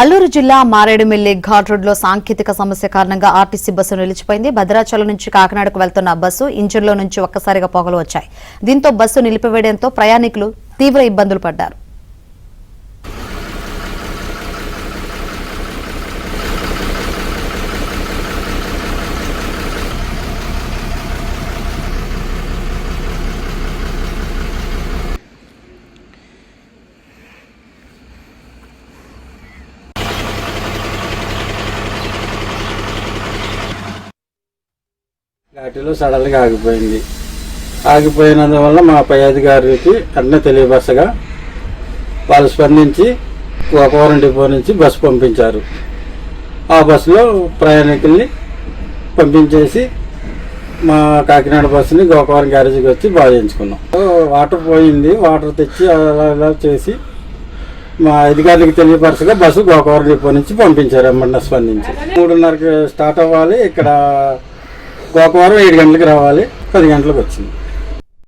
అల్లూరు జిల్లా మారేడుమిల్లి ఘాట్ రోడ్లో సాంకేతిక సమస్య కారణంగా ఆర్టీసీ బస్సు నిలిచిపోయింది. భద్రాచలం నుంచి కాకినాడకు వెళ్తున్న బస్సు ఇంజిన్లో నుంచి ఒక్కసారిగా పొగలు వచ్చాయి. దీంతో బస్సు నిలిపివేయడంతో ప్రయాణికులు తీవ్ర ఇబ్బందులు పడ్డారు. ఘాటీలో సడన్గా ఆగిపోయినందువల్ల మా పై అధికారికి అన్నీ తెలియపరచగా వాళ్ళు స్పందించి గోకవరం డిపో నుంచి బస్సు పంపించారు. ఆ బస్సులో ప్రయాణికుల్ని పంపించేసి మా కాకినాడ బస్సుని గోకవరం గ్యారేజ్కి వచ్చి బాగు చేయించుకున్నాం. వాటర్ పోయింది, వాటర్ తెచ్చి అలా చేసి మా అధికారులకు తెలియపరచగా బస్సు గోకవరం డిపో నుంచి పంపించారు. ఎమ్మన్నా స్పందించి 3:30కి స్టార్ట్ అవ్వాలి, ఇక్కడ గోకవరం 7 గంటలకు రావాలి, 10 గంటలకు వచ్చింది.